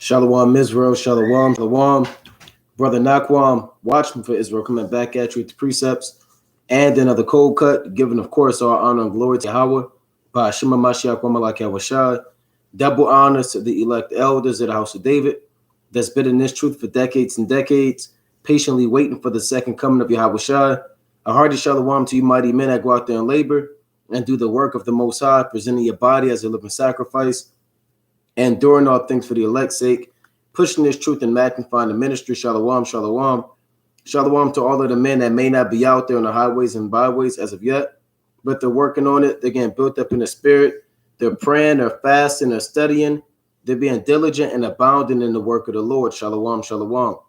Shalom Israel, Shalom, Shalom. Brother Nakwam, watchman for Israel, coming back at you with the precepts and another cold cut, giving, of course, our honor and glory to Yahweh, by Shema Mashiach, Wamalak Yahweh. Double honors to the elect elders of the house of David that's been in this truth for decades and decades, patiently waiting for the second coming of Yahweh Shai. A hearty shalom to you mighty men that go out there and labor and do the work of the Most High, presenting your body as a living sacrifice, and doing all things for the elect's sake, pushing this truth and magnifying the ministry. Shalom, shalom. Shalom to all of the men that may not be out there on the highways and byways as of yet, but they're working on it. They're getting built up in the spirit. They're praying, they're fasting, they're studying. They're being diligent and abounding in the work of the Lord. Shalom, shalom.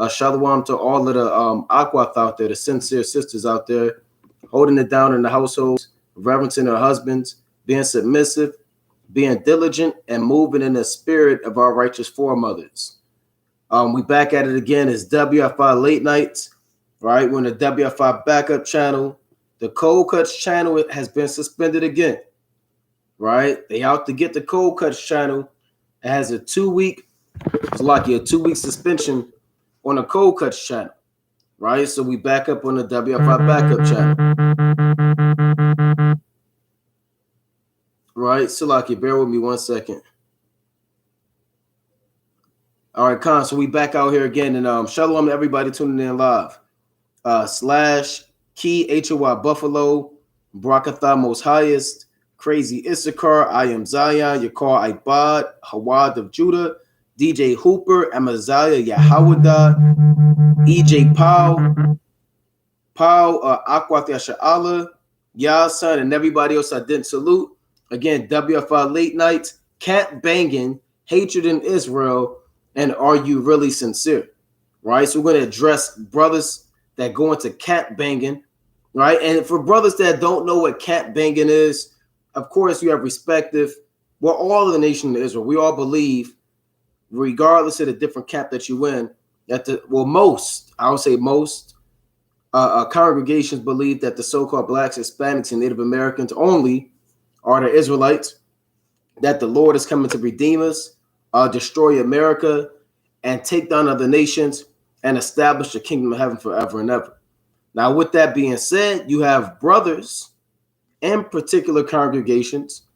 Shalom to all of the Akwath out there, the sincere sisters out there, holding it down in the households, reverencing their husbands, being submissive, being diligent, and moving in the spirit of our righteous foremothers. We back at it again. It's WFI Late Nights, right? We're in the WFI Backup channel. The Cold Cuts channel has been suspended again, right? They out to get the Cold Cuts channel. It has a 2-week, it's like a 2-week suspension on the Cold Cuts channel, right? So we back up on the WFI Backup channel. Right, Silaki, bear with me 1 second. All right, Con, so we back out here again, and shalom to everybody tuning in live. Slash Key HOY Buffalo, Brakatha Most Highest, Crazy Issachar, I Am Zion, Yakar Ibad, Hawad of Judah, DJ Hooper, Amaziah Yahawada, EJ Powell, Akwath Yasha'Allah, Yasan, and everybody else I didn't salute. Again, WFI Late Nights, cat banging, hatred in Israel, and are you really sincere? Right? So we're going to address brothers that go into cat banging, right? And for brothers that don't know what cat banging is, of course, you have respective, well, all of the nation of Israel, we all believe, regardless of the different camp that you in, that most congregations believe that the so-called blacks, Hispanics, and Native Americans only are the Israelites, that the Lord is coming to redeem us, destroy America, and take down other nations and establish the kingdom of heaven forever and ever. Now, with that being said, you have brothers and particular congregations,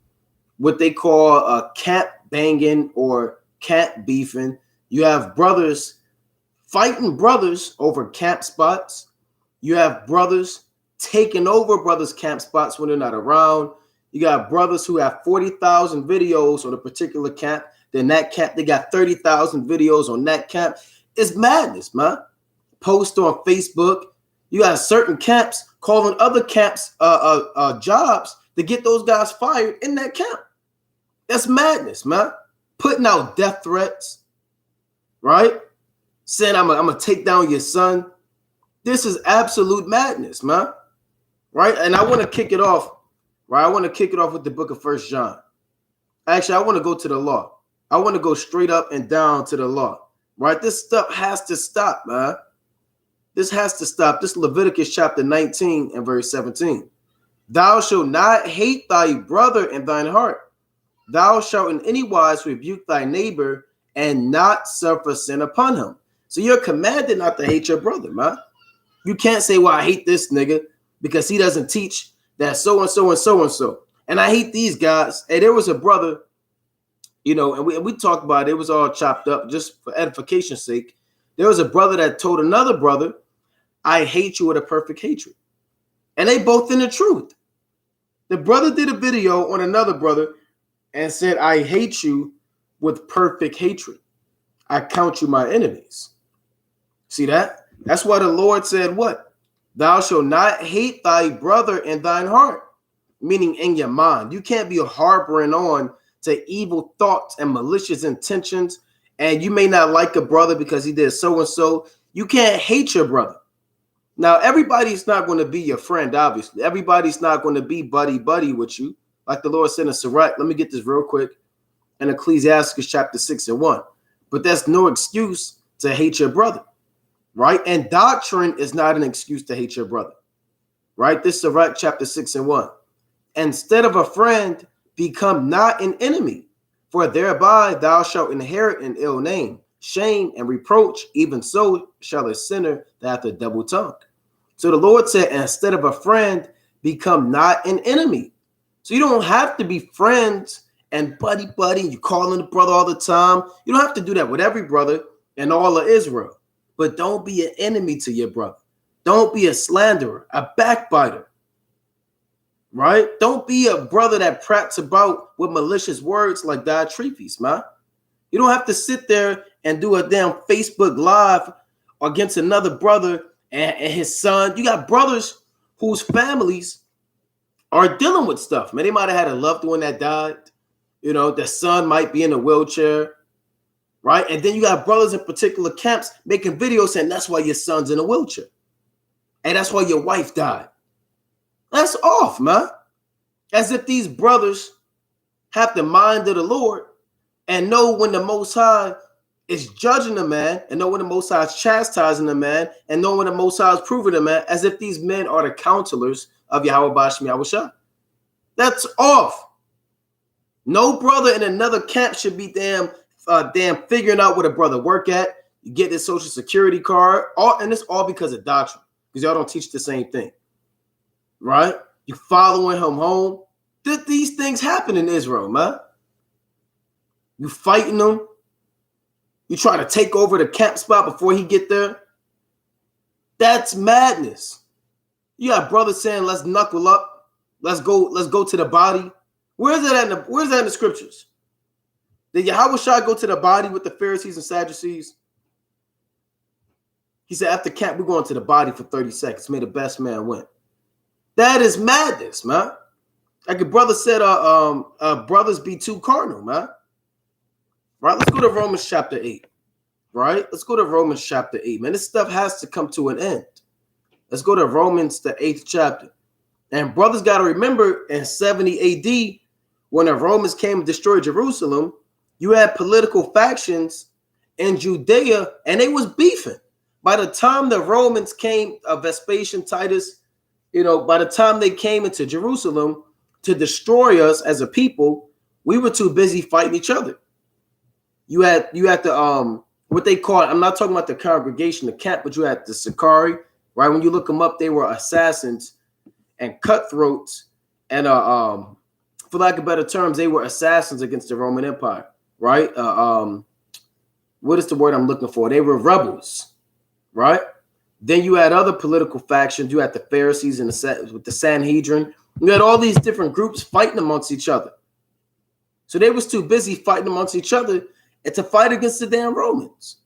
what they call cat banging or cat beefing. You have brothers fighting brothers over camp spots. You have brothers taking over brothers' camp spots when they're not around. You got brothers who have 40,000 videos on a particular camp. Then that camp, they got 30,000 videos on that camp. It's madness, man. Post on Facebook. You got certain camps calling other camps jobs to get those guys fired in that camp. That's madness, man. Putting out death threats, right? Saying I'm gonna take down your son. This is absolute madness, man. Right? And I want to kick it off. Right, I want to kick it off with the book of 1 John. Actually, I want to go to the law. I want to go straight up and down to the law. Right, this stuff has to stop, man. This has to stop. This Leviticus chapter 19 and verse 17. Thou shalt not hate thy brother in thine heart. Thou shalt in any wise rebuke thy neighbor and not suffer sin upon him. So you're commanded not to hate your brother, man. You can't say, well, I hate this nigga because he doesn't teach that so-and-so and so-and-so. And I hate these guys. Hey, there was a brother, you know, and we talked about it. It was all chopped up just for edification's sake. There was a brother that told another brother, I hate you with a perfect hatred. And they both in the truth. The brother did a video on another brother and said, I hate you with perfect hatred. I count you my enemies. See that? That's why the Lord said what? Thou shalt not hate thy brother in thine heart, meaning in your mind. You can't be harboring on to evil thoughts and malicious intentions, and you may not like a brother because he did so-and-so. You can't hate your brother. Now, everybody's not going to be your friend, obviously. Everybody's not going to be buddy-buddy with you, like the Lord said in Sirach. Let me get this real quick. In Ecclesiastes chapter 6 and 1. But that's no excuse to hate your brother. Right? And doctrine is not an excuse to hate your brother. Right? This is Sirach chapter 6 and 1. Instead of a friend, become not an enemy. For thereby thou shalt inherit an ill name, shame, and reproach. Even so shall a sinner that hath a double tongue. So the Lord said, instead of a friend, become not an enemy. So you don't have to be friends and buddy, you calling the brother all the time. You don't have to do that with every brother in all of Israel. But don't be an enemy to your brother. Don't be a slanderer, a backbiter. Right? Don't be a brother that prattles about with malicious words like Diotrephes, man. You don't have to sit there and do a damn Facebook Live against another brother and his son. You got brothers whose families are dealing with stuff, man. They might have had a loved one that died. You know, the son might be in a wheelchair, right? And then you got brothers in particular camps making videos saying that's why your son's in a wheelchair. And that's why your wife died. That's off, man. As if these brothers have the mind of the Lord and know when the Most High is judging the man, and know when the Most High is chastising the man, and know when the Most High is proving the man, as if these men are the counselors of Yahweh Bashmi Yahushua. That's off. No brother in another camp should be damn figuring out where the brother work at. You get his social security card, and it's all because of doctrine, because y'all don't teach the same thing. Right? You following him home. These things happen in Israel, man. You fighting them. You try to take over the camp spot before he get there. That's madness. You got brothers saying, let's knuckle up. Let's go to the body. Where's that in the scriptures? Did Yahushua go to the body with the Pharisees and Sadducees? He said, after camp, we're going to the body for 30 seconds. May the best man win. That is madness, man. Like a brother said, brothers be too carnal, man. Right? Let's go to Romans chapter 8. Right? Let's go to Romans chapter 8, man. This stuff has to come to an end. Let's go to Romans, the 8th chapter. And brothers got to remember in 70 AD, when the Romans came and destroyed Jerusalem, you had political factions in Judea, and they was beefing. By the time the Romans came, Vespasian, Titus, by the time they came into Jerusalem to destroy us as a people, we were too busy fighting each other. You had the what they call it, I'm not talking about the congregation, the camp, but you had the Sicarii, right? When you look them up, they were assassins and cutthroats, and for lack of better terms, they were assassins against the Roman Empire, right? What is the word I'm looking for? They were rebels, right? Then you had other political factions. You had the Pharisees and with the Sanhedrin. You had all these different groups fighting amongst each other. So they was too busy fighting amongst each other and to fight against the damn Romans.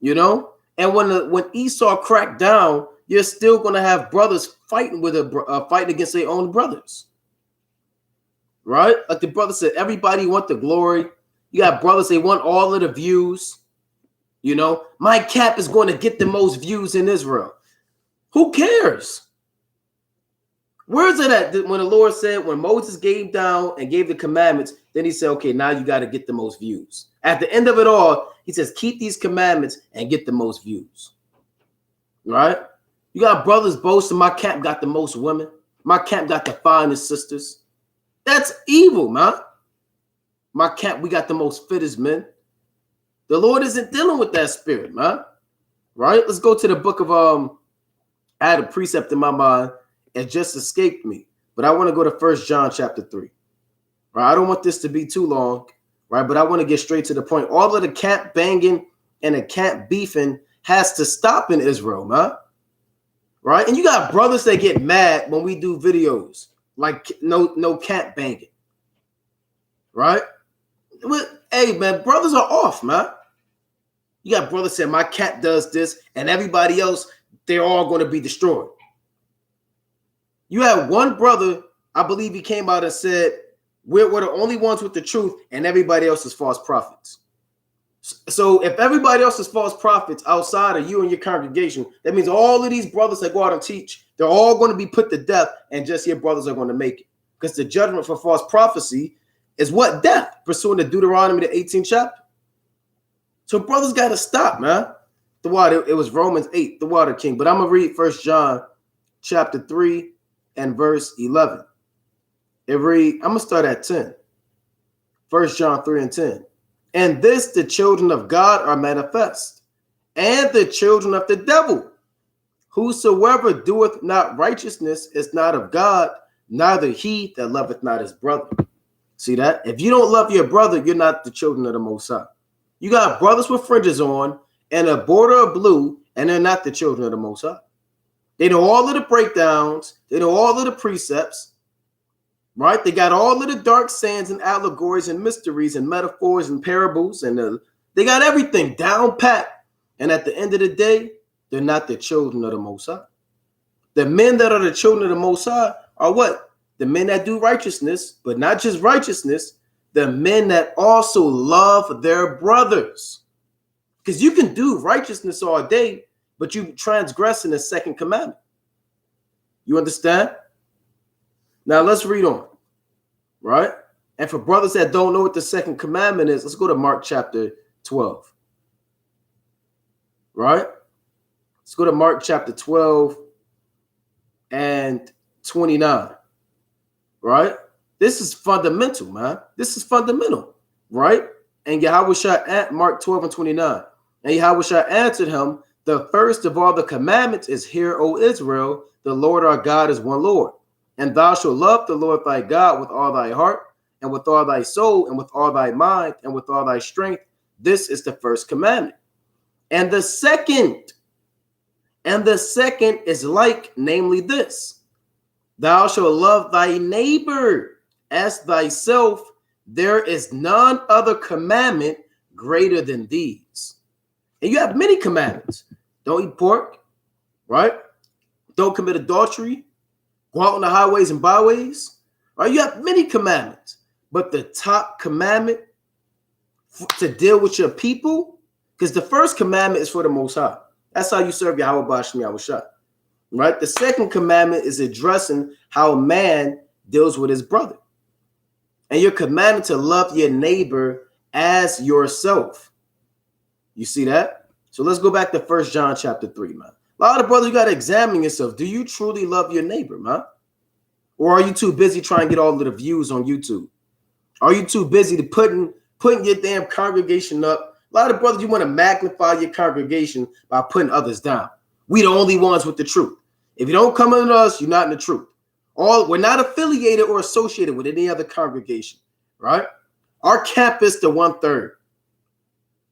And when Esau cracked down, you're still going to have brothers fighting fighting against their own brothers. Right? Like the brother said, everybody want the glory. You got brothers, they want all of the views. My cap is going to get the most views in Israel. Who cares? Where is it at when the Lord said, when Moses gave down and gave the commandments, then he said, okay, now you got to get the most views. At the end of it all, he says, keep these commandments and get the most views. Right? You got brothers boasting, my camp got the most women. My camp got the finest sisters. That's evil, man. My camp, we got the most fittest men. The Lord isn't dealing with that spirit, man. Right? Let's go to the book of I had a precept in my mind. It just escaped me. But I want to go to 1 John chapter 3. Right? I don't want this to be too long, right? But I want to get straight to the point. All of the camp banging and the camp beefing has to stop in Israel, man. Right? And you got brothers that get mad when we do videos like no camp banging. Right? Hey, man, brothers are off, man. You got brothers saying my camp does this and everybody else, they're all going to be destroyed. You had one brother, I believe he came out and said, we're the only ones with the truth and everybody else is false prophets. So if everybody else is false prophets outside of you and your congregation, that means all of these brothers that go out and teach, they're all going to be put to death and just your brothers are going to make it. Because the judgment for false prophecy is what? Death, pursuant to Deuteronomy, the 18th chapter. So brothers got to stop, man. It was Romans 8, the water king. But I'm going to read 1 John chapter 3 and verse 11. It read, I'm going to start at 10. 1 John 3 and 10. And this the children of God are manifest, and the children of the devil. Whosoever doeth not righteousness is not of God, neither he that loveth not his brother. See that? If you don't love your brother, you're not the children of the Most High. You got brothers with fringes on and a border of blue, and they're not the children of the Most High. They know all of the breakdowns. They know all of the precepts, right? They got all of the dark sayings and allegories and mysteries and metaphors and parables, and they got everything down pat. And at the end of the day, they're not the children of the Most High. The men that are the children of the Most High are what? The men that do righteousness, but not just righteousness, the men that also love their brothers. Because you can do righteousness all day, but you transgress in the second commandment. You understand? Now let's read on, right? And for brothers that don't know what the second commandment is, let's go to Mark chapter 12, right? Let's go to Mark chapter 12 and 29, right? This is fundamental, man. This is fundamental, right? And Yahushua, Mark 12 and 29, and Yahushua answered him, the first of all the commandments is, hear, O Israel, the Lord our God is one Lord. And thou shalt love the Lord thy God with all thy heart, and with all thy soul, and with all thy mind, and with all thy strength. This is the first commandment. And the second is like, namely this: thou shalt love thy neighbor as thyself. There is none other commandment greater than these. And you have many commandments. Don't eat pork, right? Don't commit adultery. Go out on the highways and byways, right? You have many commandments. But the top commandment to deal with your people, because the first commandment is for the Most High. That's how you serve Yahweh B'Shem Yahushua, right? The second commandment is addressing how a man deals with his brother. And you're commanded to love your neighbor as yourself. You see that? So let's go back to 1 John chapter 3, man. A lot of brothers, you got to examine yourself. Do you truly love your neighbor, man? Or are you too busy trying to get all of the views on YouTube? Are you too busy to putting your damn congregation up? A lot of brothers, you want to magnify your congregation by putting others down. We the only ones with the truth. If you don't come into us, you're not in the truth. We're not affiliated or associated with any other congregation, right? Our camp is the 1/3.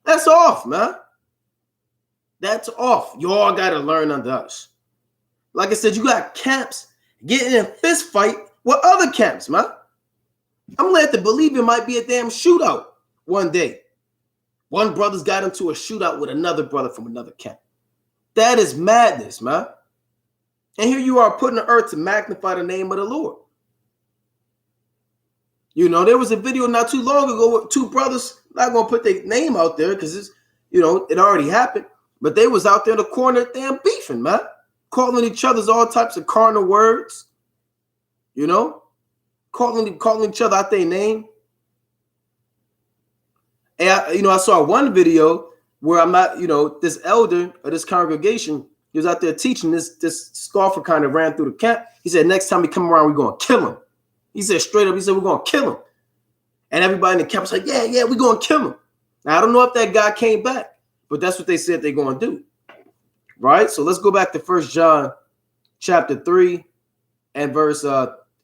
That's off, man. That's off. You all got to learn under us. Like I said, you got camps getting in a fist fight with other camps, man. I'm led to believe it might be a damn shootout one day. One brother's got into a shootout with another brother from another camp. That is madness, man. And here you are putting the earth to magnify the name of the Lord. You know, there was a video not too long ago with two brothers, not going to put their name out there because it's, you know, it already happened. But they was out there in the corner damn beefing, man. Calling each other's all types of carnal words. You know? Calling each other out their name. And I saw one video where this elder of this congregation, he was out there teaching. This scoffer kind of ran through the camp. He said, next time he come around, we're going to kill him. He said straight up, we're going to kill him. And everybody in the camp was like, yeah, we're going to kill him. Now, I don't know if that guy came back, but that's what they said they're going to do. Right? So let's go back to 1 John chapter 3 and verse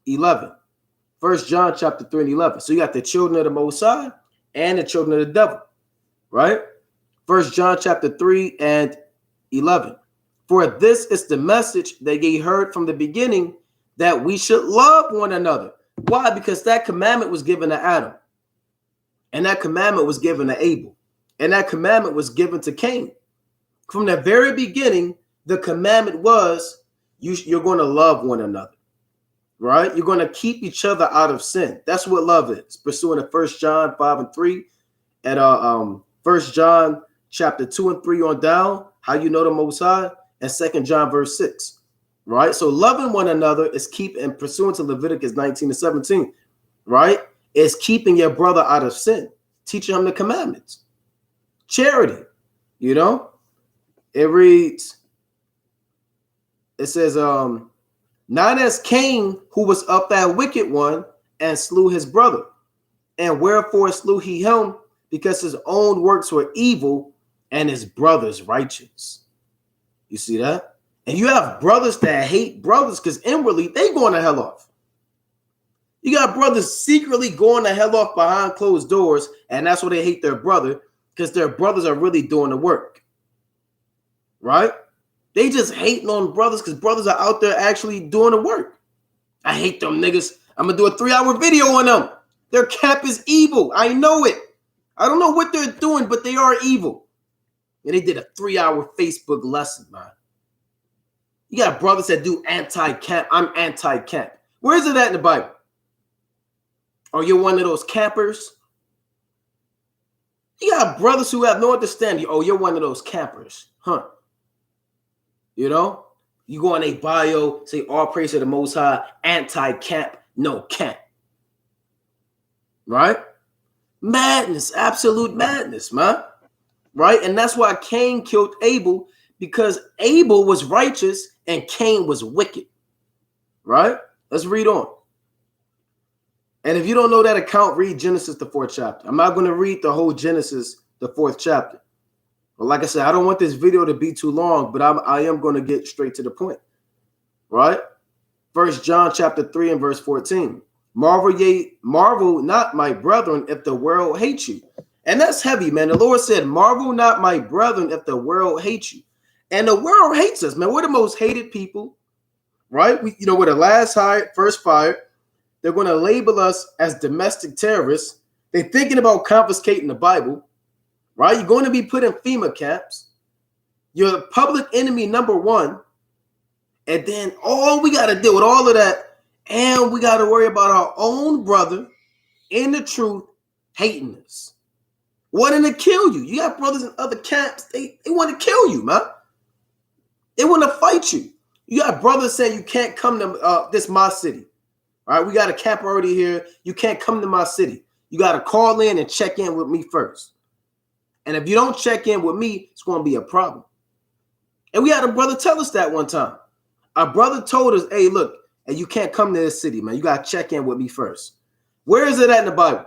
11. 1 John chapter 3 and 11. So you got the children of the Most High and the children of the devil. Right? 1 John chapter 3 and 11. For this is the message that ye heard from the beginning, that we should love one another. Why? Because that commandment was given to Adam. And that commandment was given to Abel. And that commandment was given to Cain. From the very beginning, the commandment was you're going to love one another. Right? You're going to keep each other out of sin. That's what love is. Pursuing to 1 John 5 and 3 and 1 John chapter 2 and 3 on down, how you know the Most High, and 2 John verse 6. Right? So loving one another is and pursuant to Leviticus 19 and 17, right? Is keeping your brother out of sin, teaching him the commandments. Charity, it reads, it says, not as Cain, who was of that wicked one and slew his brother. And wherefore slew he him? Because his own works were evil and his brothers righteous. You see that? And you have brothers that hate brothers because inwardly they going to hell off. You got brothers secretly going to hell off behind closed doors, and that's why they hate their brother, because their brothers are really doing the work. Right? They just hating on brothers because brothers are out there actually doing the work. I hate them niggas. I'm going to do a 3-hour video on them. Their cap is evil. I know it. I don't know what they're doing, but they are evil. And they did a 3-hour Facebook lesson, man. You got brothers that do anti-camp. I'm anti-camp. Where is it at in the Bible? Or you're one of those campers? You got brothers who have no understanding. Oh, you're one of those campers. Huh? You know? You go on a bio, say all praise to the Most High, anti-camp, no camp. Right? Madness, absolute madness, man. Right? And that's why Cain killed Abel, because Abel was righteous and Cain was wicked. Right? Let's read on. And if you don't know that account, read Genesis, the 4th chapter. I'm not going to read the whole Genesis, the 4th chapter. But like I said, I don't want this video to be too long, but I am going to get straight to the point. Right? 1 John chapter 3 and verse 14. Marvel not, my brethren, if the world hates you. And that's heavy, man. The Lord said, marvel not, my brethren, if the world hates you. And the world hates us, man. We're the most hated people, right? We're the last hired, first fired. They're going to label us as domestic terrorists. They're thinking about confiscating the Bible, right? You're going to be put in FEMA camps. You're public enemy number one. And then all we got to deal with all of that, and we got to worry about our own brother in the truth hating us, wanting to kill you. You got brothers in other camps. They want to kill you, man. They want to fight you. You got brothers saying you can't come to this my city. All right, we got a camp already here. You can't come to my city. You got to call in and check in with me first. And if you don't check in with me, it's going to be a problem. And we had a brother tell us that one time. Our brother told us, hey, look, and you can't come to this city, man. You got to check in with me first. Where is it at in the Bible?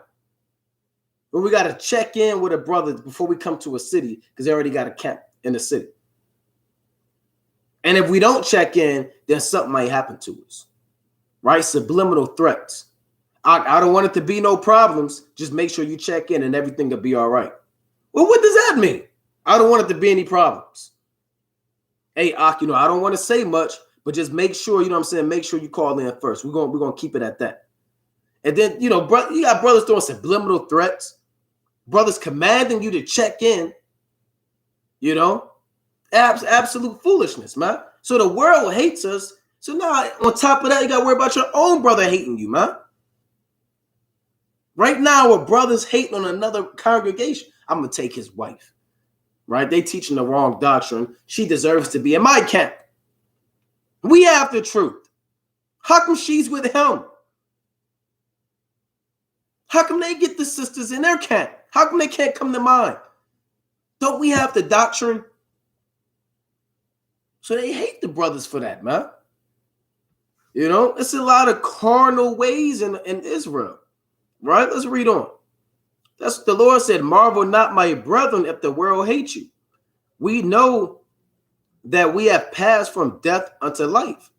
Where we got to check in with a brother before we come to a city because they already got a camp in the city. And if we don't check in, then something might happen to us. Right? Subliminal threats. I don't want it to be no problems. Just make sure you check in and everything will be all right. Well, what does that mean? I don't want it to be any problems. Hey, Ak, I don't want to say much, but just make sure, you know what I'm saying? Make sure you call in first. We're going to keep it at that. And then, you got brothers throwing subliminal threats. Brothers commanding you to check in. Absolute foolishness, man. So the world hates us. So now, on top of that, you got to worry about your own brother hating you, man. Right now, a brother's hating on another congregation. I'm going to take his wife. Right? They teaching the wrong doctrine. She deserves to be in my camp. We have the truth. How come she's with him? How come they get the sisters in their camp? How come they can't come to mine? Don't we have the doctrine? So they hate the brothers for that, man. It's a lot of carnal ways in Israel, right? Let's read on. That's the Lord said, marvel not, my brethren, if the world hates you. We know that we have passed from death unto life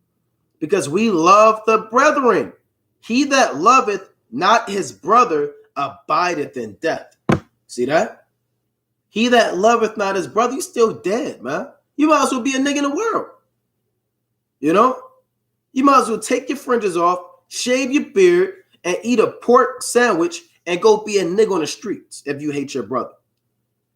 because we love the brethren. He that loveth not his brother abideth in death. See that? He that loveth not his brother, he's still dead, man. You might as well be a nigga in the world. You might as well take your fringes off, shave your beard, and eat a pork sandwich and go be a nigga on the streets if you hate your brother.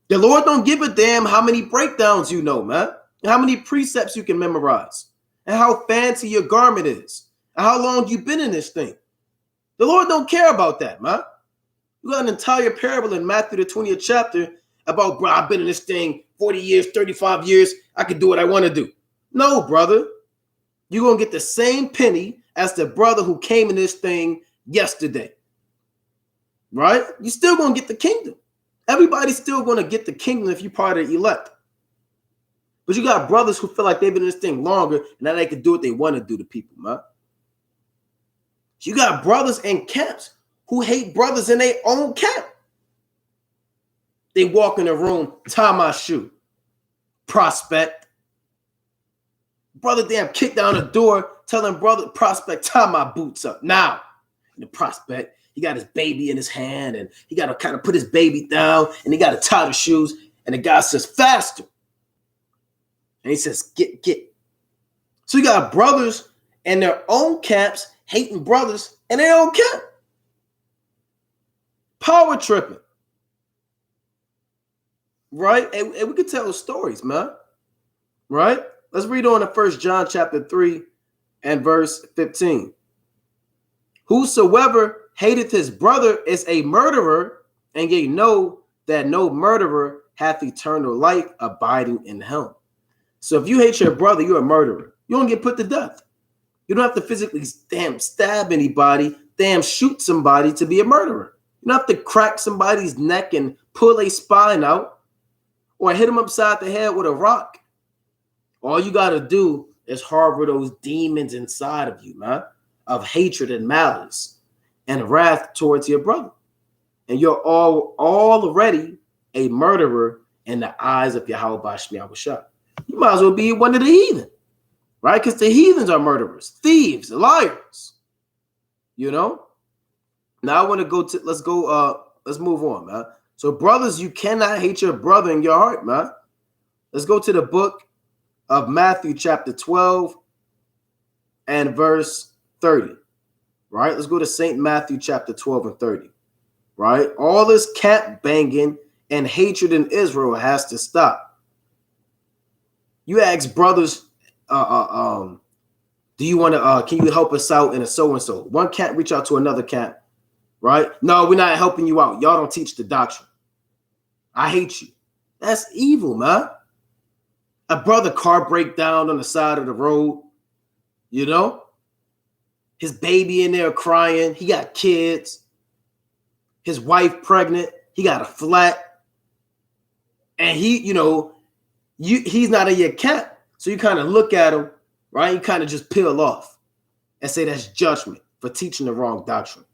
The Lord don't give a damn how many breakdowns you know, man, and how many precepts you can memorize, and how fancy your garment is, and how long you've been in this thing. The Lord don't care about that, man. You got an entire parable in Matthew, the 20th chapter, about, bro, I've been in this thing 40 years, 35 years. I can do what I want to do. No, brother. You're going to get the same penny as the brother who came in this thing yesterday. Right? You're still going to get the kingdom. Everybody's still going to get the kingdom if you're part of the elect. But you got brothers who feel like they've been in this thing longer and now they can do what they want to do to people, man. You got brothers in camps who hate brothers in their own camp. They walk in the room, tie my shoe. Prospect. Brother damn kick down the door, telling brother Prospect, tie my boots up now. And the Prospect, he got his baby in his hand and he got to kind of put his baby down and he got to tie the shoes. And the guy says, faster. And he says, get. So you got brothers in their own camps hating brothers in their own camp. Power tripping. Right? And we could tell stories, man. Right? Let's read on to 1 John chapter 3 and verse 15. Whosoever hateth his brother is a murderer, and ye know that no murderer hath eternal life abiding in him. So if you hate your brother, you're a murderer. You don't get put to death. You don't have to physically stab anybody, shoot somebody to be a murderer. You don't have to crack somebody's neck and pull a spine out or hit them upside the head with a rock. All you got to do is harbor those demons inside of you, man, of hatred and malice and wrath towards your brother. And you're already a murderer in the eyes of Yahweh Shah. You might as well be one of the heathen, right? Because the heathens are murderers, thieves, liars, you know? Now I want to let's move on, man. So brothers, you cannot hate your brother in your heart, man. Let's go to the book of Matthew chapter 12 and verse 30, right? Let's go to St. Matthew chapter 12 and 30, right? All this cat banging and hatred in Israel has to stop. You ask brothers, do you want to, can you help us out in a so-and-so? One cat reach out to another cat, right? No, we're not helping you out. Y'all don't teach the doctrine. I hate you. That's evil, man. A brother car break down on the side of the road, you know? His baby in there crying. He got kids. His wife pregnant. He got a flat. And he, he's not in your camp. So you kind of look at him, right? You kind of just peel off and say that's judgment for teaching the wrong doctrine.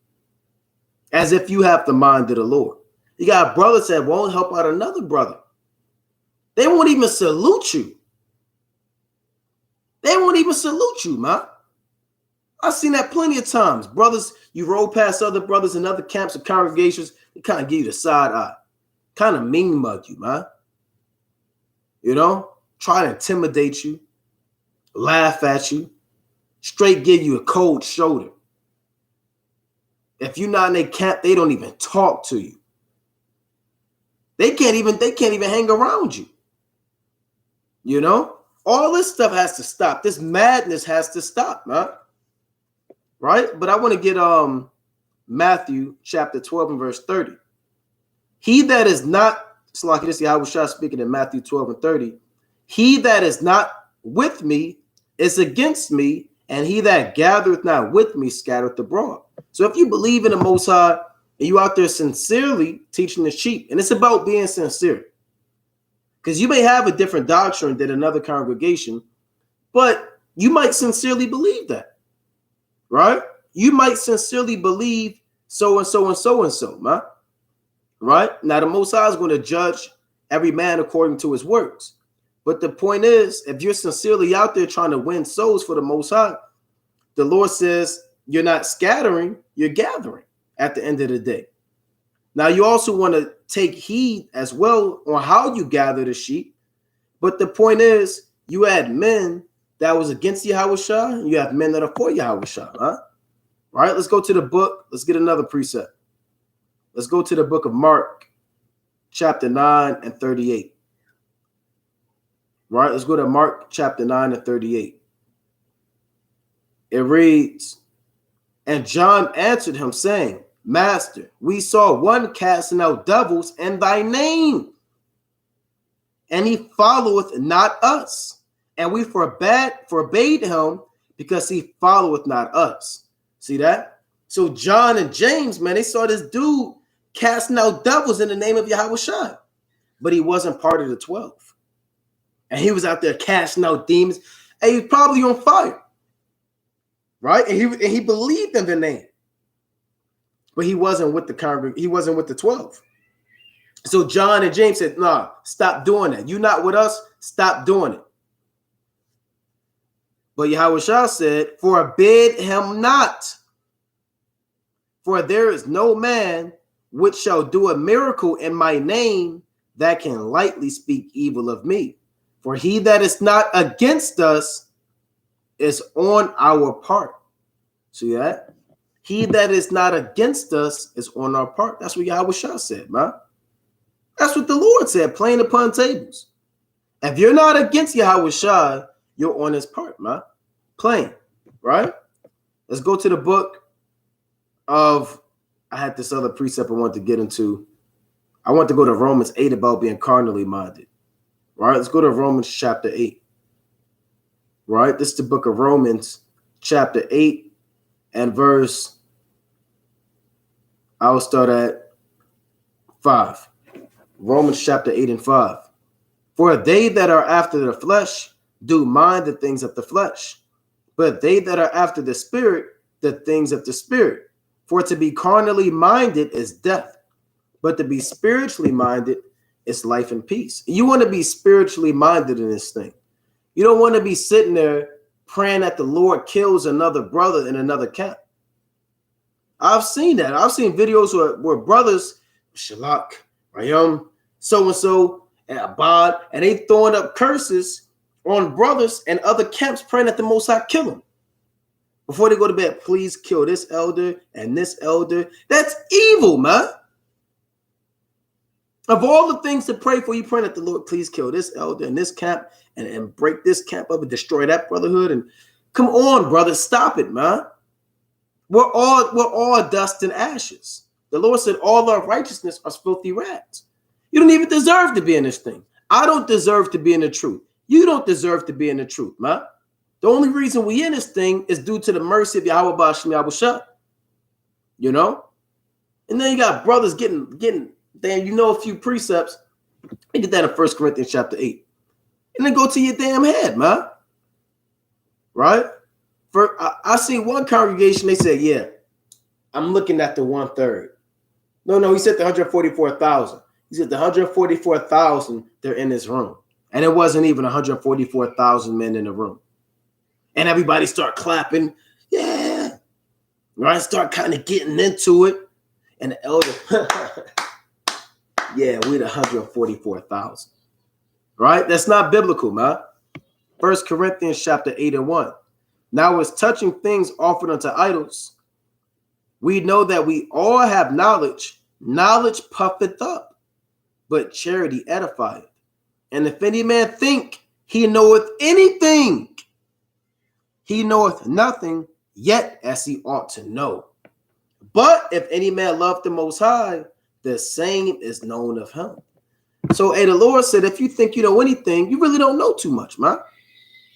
As if you have the mind of the Lord. You got brothers that won't help out another brother. They won't even salute you. They won't even salute you, man. I've seen that plenty of times. Brothers, you roll past other brothers in other camps or congregations, they kind of give you the side eye. Kind of mean mug you, man. You know? Try to intimidate you. Laugh at you. Straight give you a cold shoulder. If you're not in their camp, they don't even talk to you. They can't even hang around you. You know? All this stuff has to stop. This madness has to stop, man. Right? But I want to get Matthew chapter 12 and verse 30. He that is not, it's like this, I was speaking in Matthew 12 and 30. He that is not with me is against me, and he that gathereth not with me scattereth abroad. So if you believe in the Most High and you out there sincerely teaching the sheep, and it's about being sincere, because you may have a different doctrine than another congregation, but you might sincerely believe that, right? You might sincerely believe so and so and so and so, man. Right? Now the Most High is going to judge every man according to his works. But the point is, if you're sincerely out there trying to win souls for the Most High, the Lord says you're not scattering, you're gathering at the end of the day. Now, you also want to take heed as well on how you gather the sheep. But the point is, you had men that was against Yahweh Shah, and you have men that are for Yahweh Shah. Huh? All right, let's go to the book. Let's get another precept. Let's go to the book of Mark, chapter 9 and 38. Right, let's go to Mark chapter 9 and 38. It reads, and John answered him, saying, Master, we saw one casting out devils in thy name, and he followeth not us. And we forbade him because he followeth not us. See that? So John and James, man, they saw this dude casting out devils in the name of Yahweh Shai, but he wasn't part of the 12. And he was out there casting out demons, and he was probably on fire, right? And he believed in the name. but he wasn't with he wasn't with the 12. So John and James said, nah, stop doing that. You're not with us, stop doing it. But Yahushua said, forbid him not. For there is no man which shall do a miracle in my name that can lightly speak evil of me. For he that is not against us is on our part. See that? He that is not against us is on our part. That's what Yahushua said, man. That's what the Lord said, plain upon tables. If you're not against Yahushua, you're on his part, man. Plain, right? Let's go to the book of, I had this other precept I wanted to get into. I want to go to Romans 8 about being carnally minded. Right? Let's go to Romans chapter 8. Right? This is the book of Romans chapter 8 and verse, I will start at 5. Romans chapter 8 and 5. For they that are after the flesh do mind the things of the flesh, but they that are after the spirit, the things of the spirit. For to be carnally minded is death, but to be spiritually minded is life and peace. You want to be spiritually minded in this thing. You don't want to be sitting there praying that the Lord kills another brother in another camp. I've seen that. I've seen videos where brothers, Shalak, Rayam, so-and-so, and Abad, and they throwing up curses on brothers and other camps praying that the Most High kill them. Before they go to bed, please kill this elder and this elder. That's evil, man. Of all the things to pray for, you pray that the Lord please kill this elder and this camp and break this camp up and destroy that brotherhood. And come on, brother, stop it, man. We're all dust and ashes. The Lord said all our righteousness are filthy rags. You don't even deserve to be in this thing. I don't deserve to be in the truth. You don't deserve to be in the truth, man. The only reason we in this thing is due to the mercy of Yahweh Ba'ashem Yahushua. You know? And then you got brothers getting damn, you know, a few precepts. They get that in 1 Corinthians chapter 8. And then go to your damn head, man. Right? I see one congregation, they said, yeah, I'm looking at the 1/3. No, he said the 144,000. He said the 144,000, they're in this room. And it wasn't even 144,000 men in the room. And everybody start clapping. Yeah. Right? Start kind of getting into it. And the elder, yeah, we're the 144,000. Right? That's not biblical, man. 1 Corinthians chapter 8 and 1. Now as touching things offered unto idols, we know that we all have knowledge. Knowledge puffeth up, but charity edifieth. And if any man think he knoweth anything, he knoweth nothing, yet as he ought to know. But if any man love the Most High, the same is known of him. So, the Lord said, if you think you know anything, you really don't know too much, man.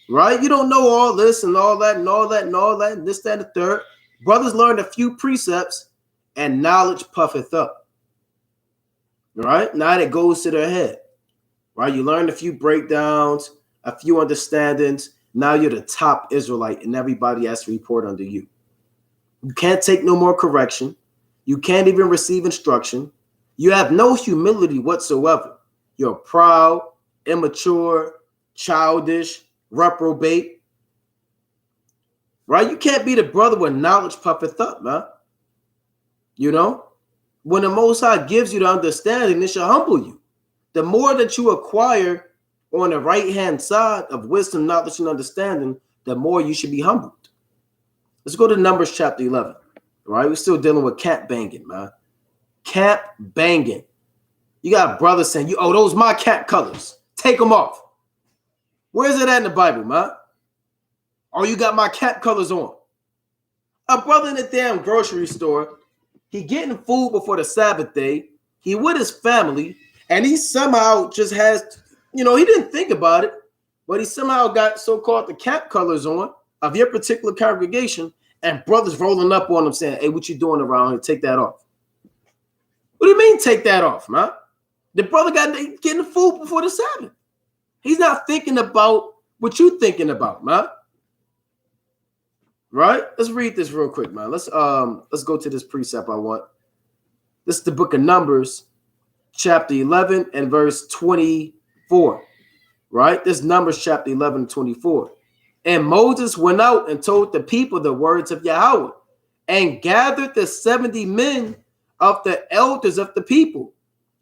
Right? You don't know all this and all that and all that and all that and this, that, and the third. Brothers learned a few precepts and knowledge puffeth up. Right? Now it goes to their head. Right? You learned a few breakdowns, a few understandings. Now you're the top Israelite and everybody has to report under you. You can't take no more correction. You can't even receive instruction. You have no humility whatsoever. You're proud, immature, childish, reprobate. Right? You can't be the brother when knowledge puffeth up, man. You know? When the Most High gives you the understanding, it shall humble you. The more that you acquire on the right-hand side of wisdom, knowledge, and understanding, the more you should be humbled. Let's go to Numbers chapter 11. Right? We're still dealing with camp banging, man. Camp banging. You got brothers saying, oh, those my camp colors. Take them off. Where's it at in the Bible, man? Oh, you got my camp colors on. A brother in the damn grocery store, he getting food before the Sabbath day. He with his family, and he somehow just has, he didn't think about it, but he somehow got so-called the camp colors on of your particular congregation, and brothers rolling up on him saying, hey, what you doing around here? Take that off. What do you mean take that off, man? The brother got getting the food before the Sabbath. He's not thinking about what you thinking about, man. Right? Let's read this real quick, man. Let's go to this precept I want. This is the book of Numbers, chapter 11 and verse 24, right? This Numbers chapter 11 and 24. And Moses went out and told the people the words of Yahweh, and gathered the 70 men of the elders of the people,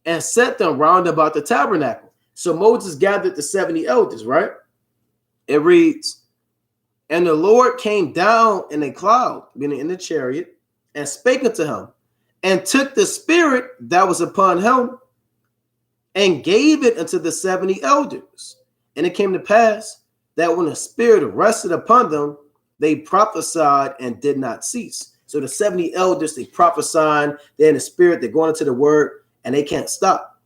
and set them round about the tabernacle. So Moses gathered the 70 elders, right? It reads, and the Lord came down in a cloud, meaning in the chariot, and spake unto him, and took the spirit that was upon him, and gave it unto the 70 elders. And it came to pass that when the spirit rested upon them, they prophesied and did not cease. So the 70 elders, they prophesying, they're in the spirit, they're going into the word, and they can't stop.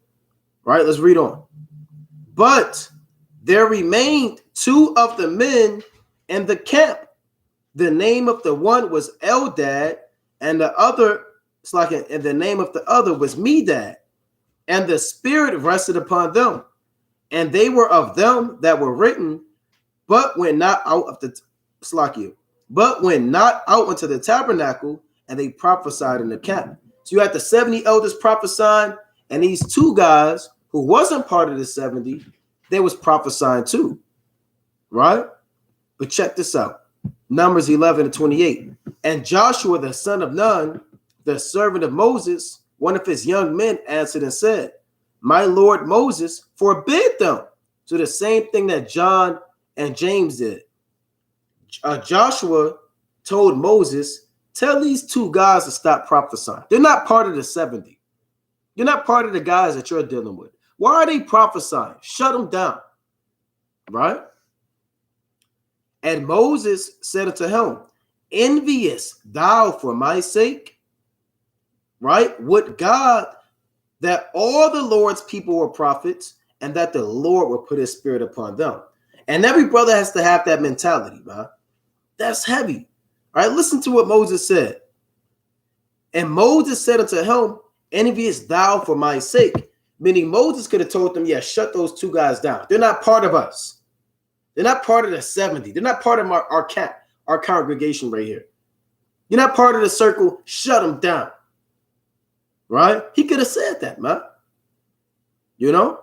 Right? Let's read on. But there remained 2 of the men in the camp. The name of the one was Eldad, and the other, and the name of the other was Medad. And the spirit rested upon them, and they were of them that were written, but went not out of the but went not out into the tabernacle, and they prophesied in the camp. So you had the 70 elders prophesying, and these 2 guys who wasn't part of the 70, they was prophesying too, right? But check this out. Numbers 11 and 28. And Joshua, the son of Nun, the servant of Moses, one of his young men, answered and said, my Lord Moses forbid them. So the same thing that John and James did. Joshua told Moses, tell these 2 guys to stop prophesying. They're not part of the 70. They're not part of the guys that you're dealing with. Why are they prophesying? Shut them down. Right? And Moses said unto him, envious thou for my sake? Right? Would God that all the Lord's people were prophets, and that the Lord would put his spirit upon them. And every brother has to have that mentality, man. That's heavy. All right, listen to what Moses said. And Moses said unto him, envious thou for my sake? Meaning Moses could have told them, yeah, shut those 2 guys down. They're not part of us. They're not part of the 70. They're not part of our congregation right here. You're not part of the circle. Shut them down. Right? He could have said that, man. You know?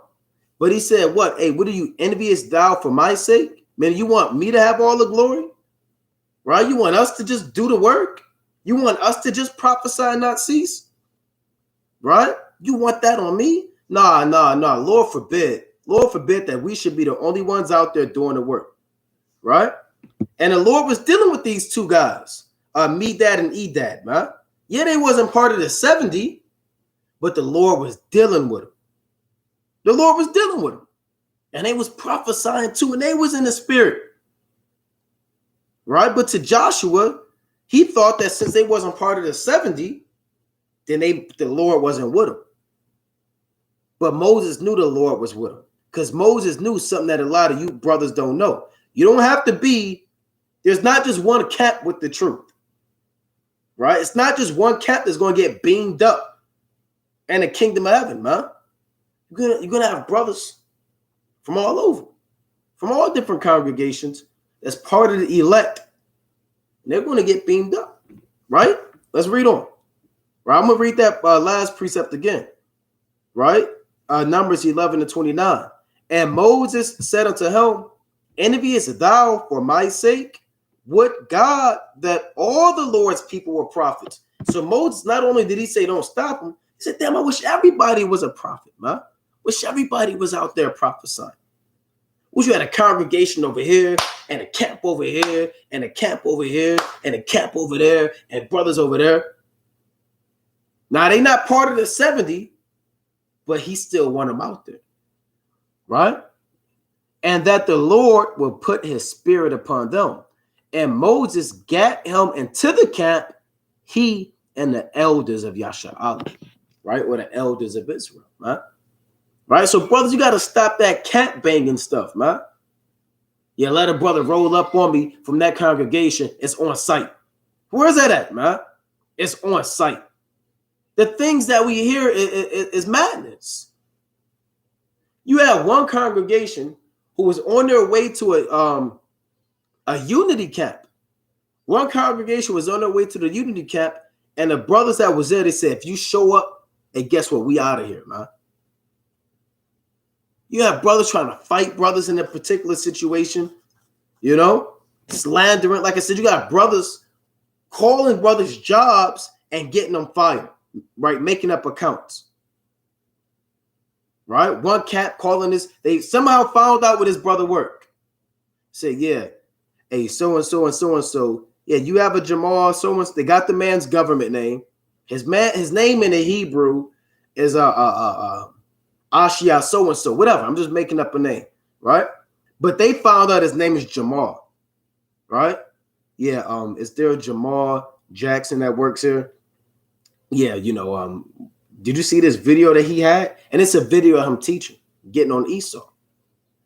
But he said, what? Hey, what are you envious thou for my sake? Man, you want me to have all the glory? Right? You want us to just do the work? You want us to just prophesy and not cease? Right? You want that on me? Nah. Lord forbid. Lord forbid that we should be the only ones out there doing the work. Right? And the Lord was dealing with these 2 guys, Medad and Edad, man. Yeah, they wasn't part of the 70, but the Lord was dealing with them. The Lord was dealing with them. And they was prophesying too, and they was in the spirit. Right? But to Joshua, he thought that since they wasn't part of the 70, then the Lord wasn't with them. But Moses knew the Lord was with him, because Moses knew something that a lot of you brothers don't know. You don't have to be, there's not just one camp with the truth. Right? It's not just one camp that's going to get beamed up in the kingdom of heaven, man. You're gonna have brothers from all over, from all different congregations that's part of the elect. And they're going to get beamed up, right? Let's read on. Right, I'm going to read that last precept again, right? Numbers 11 to 29. And Moses said unto him, envious thou for my sake? Would God that all the Lord's people were prophets. So Moses, not only did he say don't stop them, he said, damn, I wish everybody was a prophet, man. Wish everybody was out there prophesying. Wish you had a congregation over here, and a camp over here, and a camp over here, and a camp over there, and brothers over there. Now, they not part of the 70, but he still want them out there, right? And that the Lord will put his spirit upon them. And Moses gat him into the camp, he and the elders of Yasha'Allah, right? Or the elders of Israel, right? Right? So, brothers, you got to stop that camp banging stuff, man. You let a brother roll up on me from that congregation, it's on site. Where's that at, man? It's on site. The things that we hear is madness. You had one congregation who was on their way to a unity camp. One congregation was on their way to the unity camp, and the brothers that was there, they said, if you show up And guess what? We out of here, man. You have brothers trying to fight brothers in a particular situation, you know, slandering. Like I said, you got brothers calling brothers jobs and getting them fired, right? Making up accounts, right? One cat calling this, they somehow found out what his brother worked. Say, yeah, hey, so-and-so and so-and-so. Yeah, you have a Jamal, so-and-so. They got the man's government name. His name in the Hebrew is Ashia so-and-so, whatever. I'm just making up a name, right? But they found out his name is Jamal, right? Yeah, is there a Jamal Jackson that works here? Yeah, did you see this video that he had? And it's a video of him teaching, getting on Esau.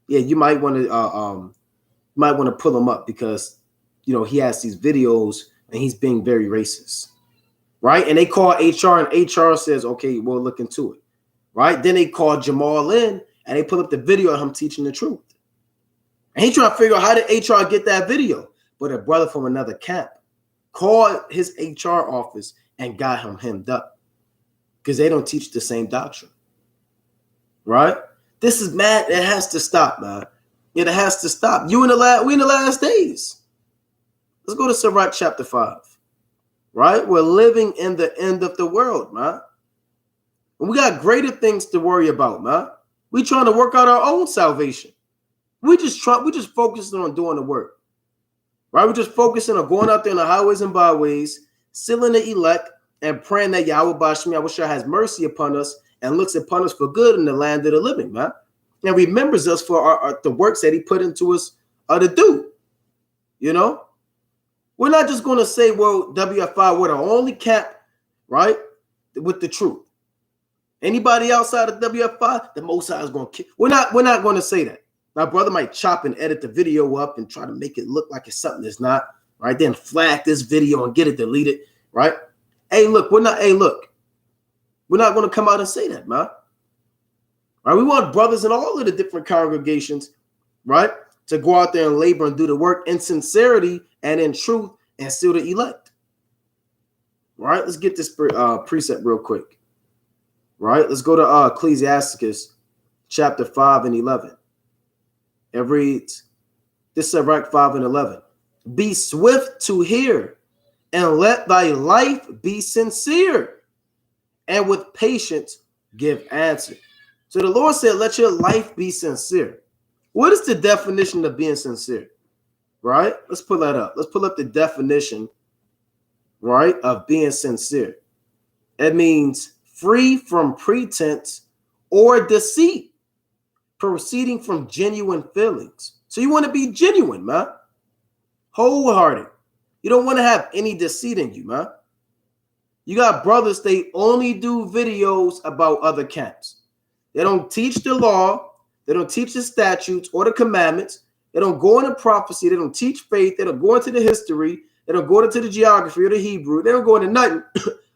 Yeah, you might want to pull him up because, he has these videos and he's being very racist, right? And they call HR and HR says, okay, we'll look into it. Right? Then they called Jamal in and they put up the video of him teaching the truth. And he trying to figure out how did HR get that video. But a brother from another camp called his HR office and got him hemmed up because they don't teach the same doctrine. Right? This is mad. It has to stop, man. It has to stop. We in the last days. Let's go to Sirach chapter 5. Right? We're living in the end of the world, man. And we got greater things to worry about, man. We trying to work out our own salvation. We just focusing on doing the work. Right? We're just focusing on going out there in the highways and byways, sealing the elect, and praying that Yahweh Bashmi Yahushua has mercy upon us and looks upon us for good in the land of the living, man. And remembers us for the works that he put into us to do. We're not just going to say, well, WFI, we're the only camp, right, with the truth. Anybody outside of WFI, the Most High is going to kill. We're not going to say that. My brother might chop and edit the video up and try to make it look like it's something that's not, right? Then flag this video and get it deleted, right? We're not going to come out and say that, man. Right? We want brothers in all of the different congregations, right, to go out there and labor and do the work in sincerity and in truth and seal the elect. Right? Let's get this precept real quick. Right, let's go to Ecclesiasticus chapter 5 and 11. It reads, this is Sirach 5 and 11. Be swift to hear, and let thy life be sincere, and with patience give answer. So the Lord said, let your life be sincere. What is the definition of being sincere? Right? Let's pull that up. Let's pull up the definition, right, of being sincere. It means free from pretense or deceit, proceeding from genuine feelings. So you want to be genuine, man. Wholehearted. You don't want to have any deceit in you, man. You got brothers, they only do videos about other camps. They don't teach the law. They don't teach the statutes or the commandments. They don't go into prophecy. They don't teach faith. They don't go into the history. They don't go into the geography or the Hebrew. They don't go into nothing.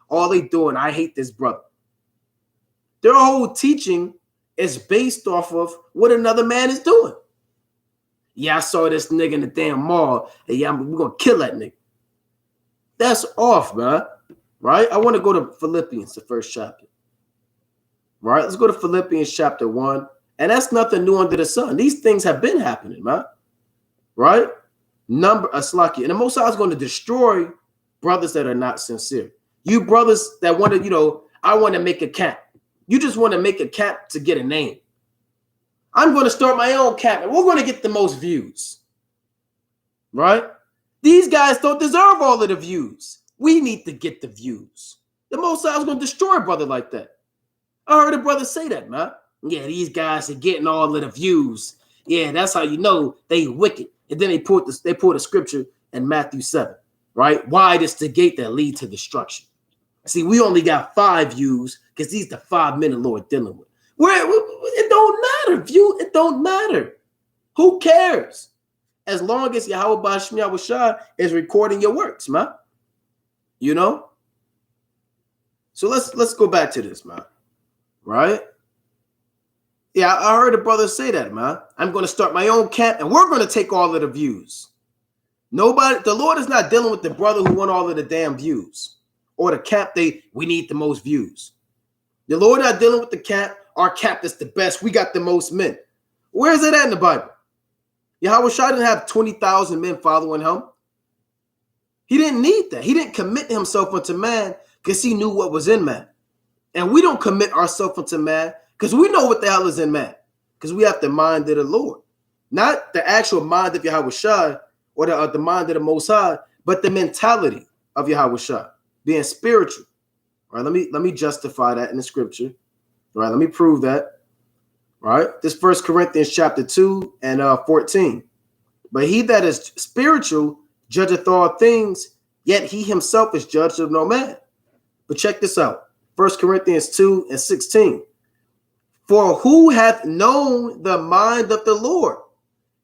All they doing, I hate this brother. Their whole teaching is based off of what another man is doing. Yeah, I saw this nigga in the damn mall. Hey, yeah, we're going to kill that nigga. That's off, man. Right? I want to go to Philippians, the first chapter. Right? Let's go to Philippians chapter 1. And that's nothing new under the sun. These things have been happening, man. Right? Slaki. And the Most High is going to destroy brothers that are not sincere. You brothers that want to, I want to make a camp. You just want to make a camp to get a name. I'm going to start my own camp and we're going to get the most views. Right? These guys don't deserve all of the views. We need to get the views. The Most High is going to destroy a brother like that. I heard a brother say that, man. Yeah, these guys are getting all of the views. Yeah, that's how you know they wicked. And then they pulled a scripture in Matthew 7, right? Wide is the gate that lead to destruction. See, we only got 5 views because these are the 5 men the Lord dealing with. It don't matter, view. It don't matter. Who cares? As long as Yahweh Bashmi Yahushua is recording your works, man. So let's go back to this, man. Right? Yeah, I heard a brother say that, man. I'm going to start my own camp and we're going to take all of the views. The Lord is not dealing with the brother who want all of the damn views or the camp we need the most views. The Lord not dealing with the camp. Our camp is the best. We got the most men. Where is it at in the Bible? Yahushua didn't have 20,000 men following him. He didn't need that. He didn't commit himself unto man because he knew what was in man. And we don't commit ourselves unto man because we know what the hell is in man. Because we have the mind of the Lord. Not the actual mind of Yahushua or the mind of the Most High, but the mentality of Yahushua, being spiritual. All right, let me justify that in the scripture. All right, let me prove that. All right, this 1 Corinthians chapter 2 and 14. But he that is spiritual judgeth all things, yet he himself is judged of no man. But check this out. 1 Corinthians 2 and 16. For who hath known the mind of the Lord,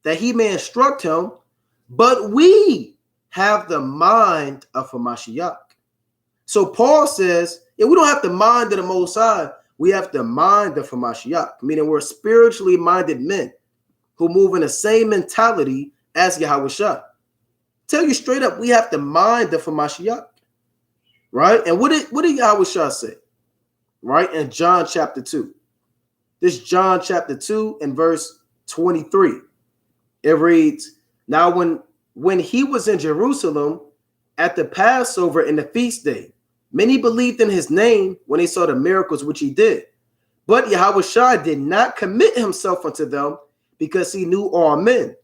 that he may instruct him? But we have the mind of Hamashiach. So Paul says, we don't have the mind of the Most High. We have the mind of Hamashiach, meaning we're spiritually minded men who move in the same mentality as Yahushua. Tell you straight up, we have the mind of Hamashiach, right? And what did Yahushua say, right? In John chapter 2. This John chapter 2 and verse 23. It reads, now when he was in Jerusalem at the Passover in the feast day, many believed in his name when they saw the miracles which he did. But Yahushua did not commit himself unto them because he knew all men,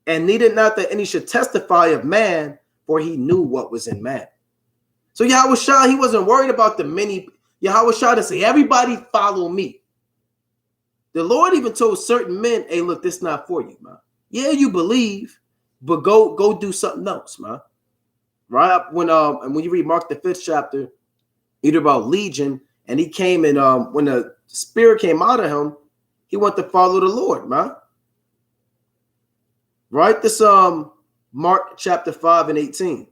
and needed not that any should testify of man, for he knew what was in man. So Yahushua, he wasn't worried about the many. Yahushua to say, everybody follow me. The Lord even told certain men, hey, look, this is not for you, man. Yeah, you believe, but go do something else, man. Right? When you read Mark the 5th chapter, either about Legion, and he came and when the spirit came out of him, he went to follow the Lord, man. Right? This Mark chapter 5 and 18.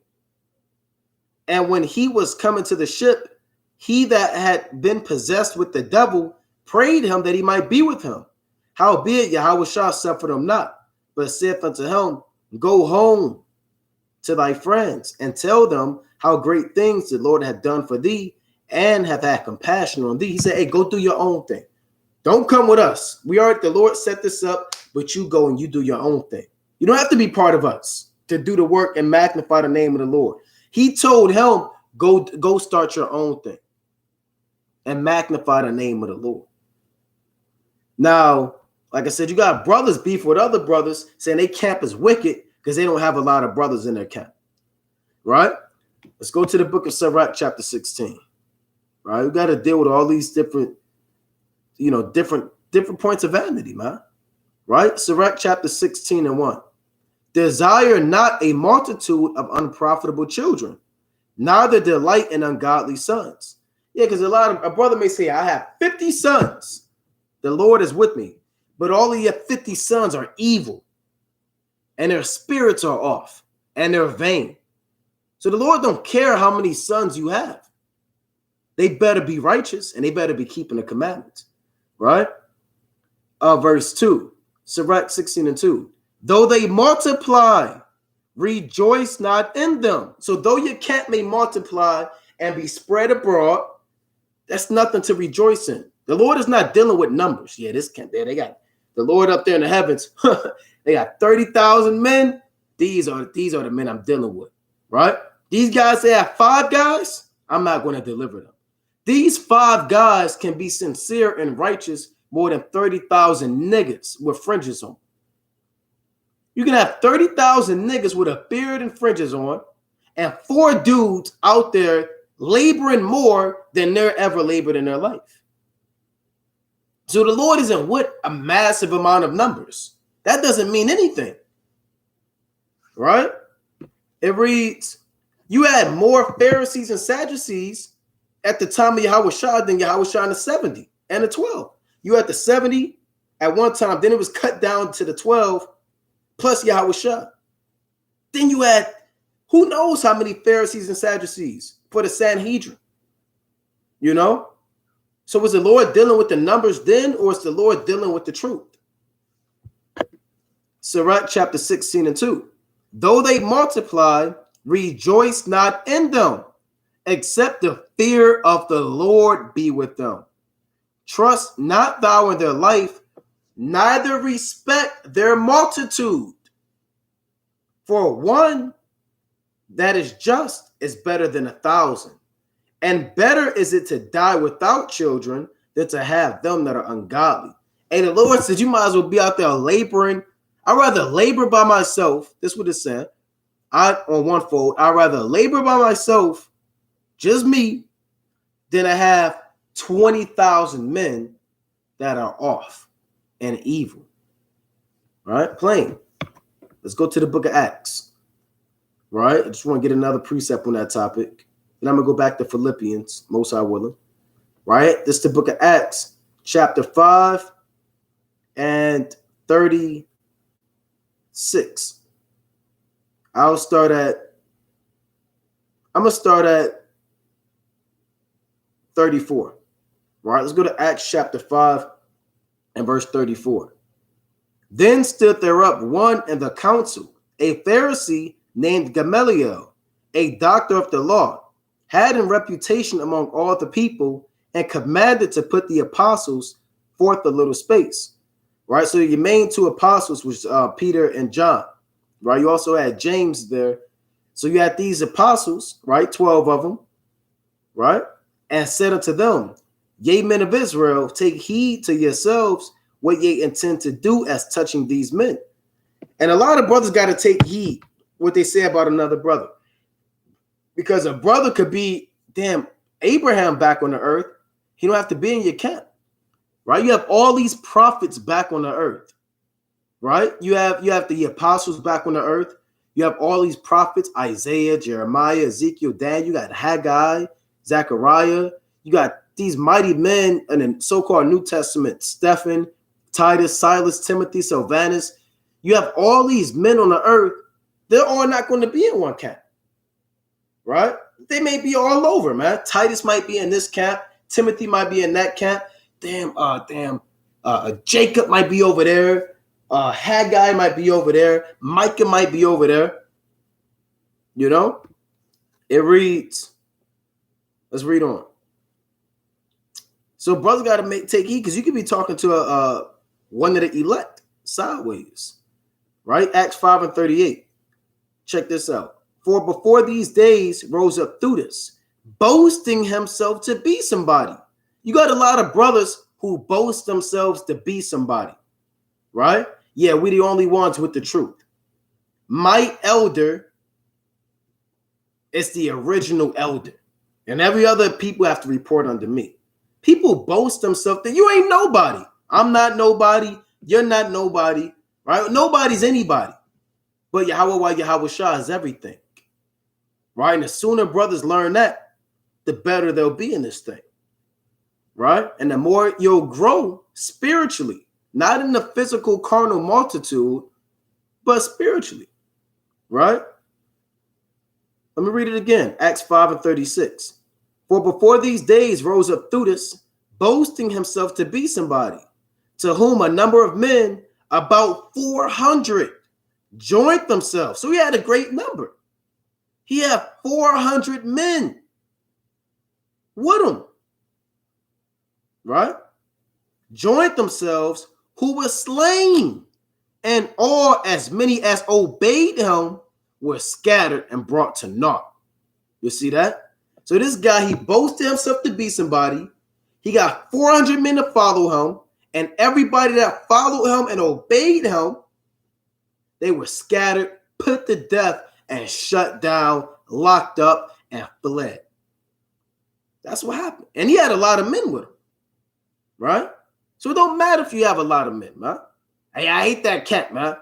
And when he was coming to the ship, he that had been possessed with the devil prayed him that he might be with him. Howbeit Yahushua suffered him not, but saith unto him, go home to thy friends and tell them how great things the Lord hath done for thee and have had compassion on thee. He said, hey, go do your own thing. Don't come with us. The Lord set this up, but you go and you do your own thing. You don't have to be part of us to do the work and magnify the name of the Lord. He told him, go start your own thing and magnify the name of the Lord. Now, like I said, you got brothers beef with other brothers saying they camp is wicked because they don't have a lot of brothers in their camp, right? Let's go to the book of Sirach, chapter 16, right? We got to deal with all these different points of vanity, man, right? Sirach, chapter 16 and 1. Desire not a multitude of unprofitable children, neither delight in ungodly sons. Yeah, because a brother may say, I have 50 sons. The Lord is with me. But all of your 50 sons are evil. And their spirits are off. And they're vain. So the Lord don't care how many sons you have. They better be righteous. And they better be keeping the commandments. Right? Verse 2. Sirach 16 and 2. Though they multiply, rejoice not in them. So though your camp may multiply and be spread abroad, that's nothing to rejoice in. The Lord is not dealing with numbers. Yeah, this camp there, they got the Lord up there in the heavens. They got 30,000 men. These are the men I'm dealing with, right? These guys, they have 5 guys. I'm not going to deliver them. These 5 guys can be sincere and righteous more than 30,000 niggas with fringes on. You can have 30,000 niggas with a beard and fringes on, and 4 dudes out there laboring more than they're ever labored in their life. So the Lord isn't with a massive amount of numbers. That doesn't mean anything. Right? It reads, you had more Pharisees and Sadducees at the time of Yahushua than Yahushua in the 70 and the 12. You had the 70 at one time, then it was cut down to the 12 plus Yahushua. Then you had who knows how many Pharisees and Sadducees for the Sanhedrin. You know? So was the Lord dealing with the numbers then, or is the Lord dealing with the truth? Sirach chapter 16 and 2. Though they multiply, rejoice not in them, except the fear of the Lord be with them. Trust not thou in their life, neither respect their multitude. For one that is just is better than 1,000. And better is it to die without children than to have them that are ungodly. And the Lord said, you might as well be out there laboring. I'd rather labor by myself. This is what it said. On one fold, I'd rather labor by myself, just me, than to have 20,000 men that are off and evil. All right, plain. Let's go to the book of Acts. Right? I just want to get another precept on that topic. And I'm going to go back to Philippians, most high willing. Right? This is the book of Acts, chapter 5 and 36. I'm going to start at 34. Right? Let's go to Acts chapter 5 and verse 34. Then stood there up one in the council, a Pharisee named Gamaliel, a doctor of the law, had in reputation among all the people, and commanded to put the apostles forth a little space. Right? So your main two apostles was Peter and John. Right? You also had James there. So you had these apostles, right? 12 of them, right? And said unto them, ye men of Israel, take heed to yourselves what ye intend to do as touching these men. And a lot of brothers got to take heed what they say about another brother. Because a brother could be, damn, Abraham back on the earth. He don't have to be in your camp, right? You have all these prophets back on the earth, right? You have the apostles back on the earth. You have all these prophets, Isaiah, Jeremiah, Ezekiel, Daniel. You got Haggai, Zechariah. You got these mighty men in the so-called New Testament, Stephen, Titus, Silas, Timothy, Silvanus. You have all these men on the earth. They're all not going to be in one camp, right? They may be all over, man. Titus might be in this camp. Timothy might be in that camp. Jacob might be over there. Haggai might be over there. Micah might be over there. You know? It reads. Let's read on. So brothers got to take heed, because you could be talking to one of the elect sideways. Right? Acts 5 and 38. Check this out. For before these days rose up Theudas, boasting himself to be somebody. You got a lot of brothers who boast themselves to be somebody. Right? Yeah, we the only ones with the truth. My elder is the original elder. And every other people have to report under me. People boast themselves that you ain't nobody. I'm not nobody. You're not nobody. Right? Nobody's anybody. But Yahweh Shah is everything. Right? And the sooner brothers learn that, the better they'll be in this thing. Right? And the more you'll grow spiritually. Not in the physical carnal multitude, but spiritually. Right? Let me read it again. Acts 5 and 36. For before these days rose up Theudas, boasting himself to be somebody, to whom a number of men, about 400, joined themselves. So he had a great number. He had 400 men with him. Right? Joined themselves, who were slain, and all as many as obeyed him were scattered and brought to naught. You see that? So this guy, he boasted himself to be somebody. He got 400 men to follow him, and everybody that followed him and obeyed him, they were scattered, put to death, and shut down, locked up, and fled. That's what happened. And he had a lot of men with him, right? So it don't matter if you have a lot of men, man. Hey, I hate that cat, man.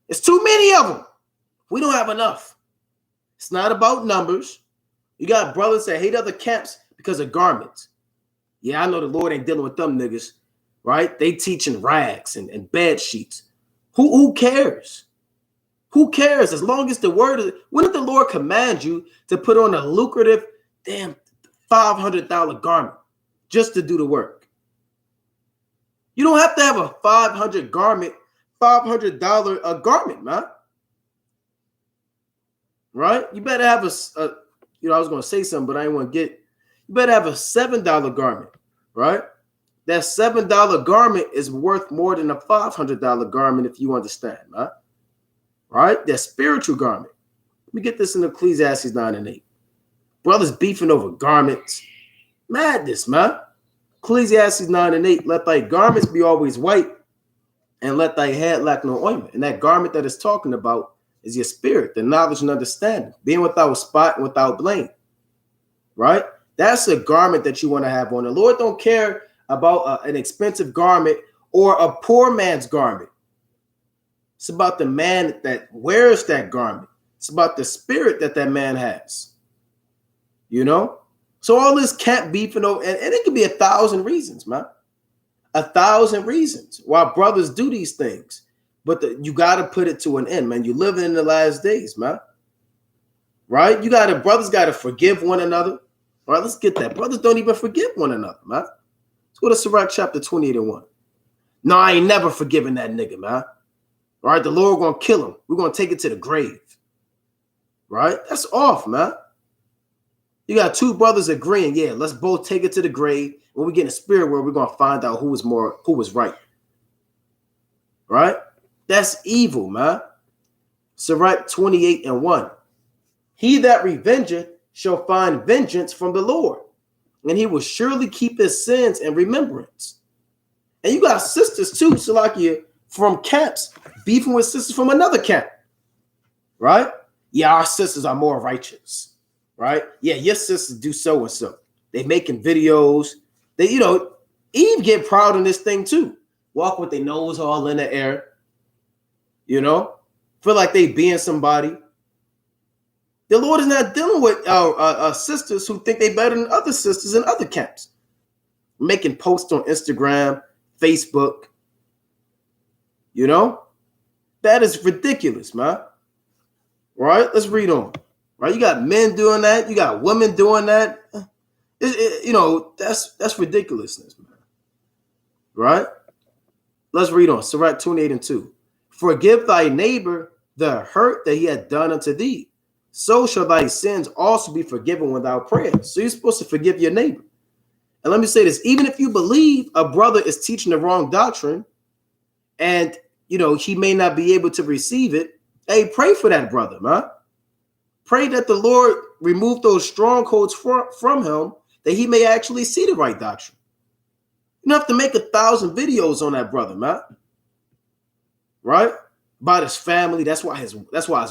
It's too many of them. We don't have enough. It's not about numbers. You got brothers that hate other camps because of garments. Yeah, I know the Lord ain't dealing with them niggas, right? They teaching rags and bed sheets. Who cares? Who cares? As long as the word is, when did the Lord command you to put on a lucrative, damn $500 garment just to do the work? You don't have to have a $500 garment, $500 a garment, man. Right? You better have I was going to say something, but I didn't want to get, you better have a $7 garment, right? That $7 garment is worth more than a $500 garment, if you understand, man. Right? That spiritual garment. Let me get this in Ecclesiastes 9 and 8. Brothers beefing over garments. Madness, man. Ecclesiastes 9 and 8. Let thy garments be always white, and let thy head lack no ointment. And that garment that it's talking about is your spirit, the knowledge and understanding, being without spot and without blame. Right? That's a garment that you want to have on. The Lord don't care about an expensive garment or a poor man's garment. It's about the man that wears that garment. It's about the spirit that that man has. You know? So all this camp beefing over, and it could be 1,000 reasons, man. 1,000 reasons why brothers do these things. But you got to put it to an end, man. You're living in the last days, man. Right? Brothers got to forgive one another. All right, let's get that. Brothers don't even forgive one another, man. Let's go to Sirach chapter 28 and 1. No, I ain't never forgiven that nigga, man. All right, the Lord going to kill him. We're going to take it to the grave. Right? That's off, man. You got two brothers agreeing, yeah, let's both take it to the grave. When we get in the spirit world, we're going to find out who was right. Right? That's evil, man. Sirach 28 and 1. He that revengeth shall find vengeance from the Lord, and he will surely keep his sins in remembrance. And you got sisters too, Salakia, from camps, beefing with sisters from another camp. Right? Yeah, our sisters are more righteous. Right? Yeah, your sisters do so and so. They making videos. They, Eve get proud in this thing too. Walk with their nose all in the air. Feel like they being somebody. The Lord is not dealing with our sisters who think they better than other sisters in other camps. Making posts on Instagram, Facebook. That is ridiculous, man. Right? Let's read on. Right? You got men doing that. You got women doing that. That's ridiculousness, man. Right? Let's read on. Sirach 28 and 2. Forgive thy neighbor the hurt that he had done unto thee. So shall thy sins also be forgiven without prayer. So you're supposed to forgive your neighbor. And let me say this. Even if you believe a brother is teaching the wrong doctrine and, he may not be able to receive it, hey, pray for that brother, man. Pray that the Lord remove those strongholds from him, that he may actually see the right doctrine. You don't have to make 1,000 videos on that brother, man. Right? About his family. That's why his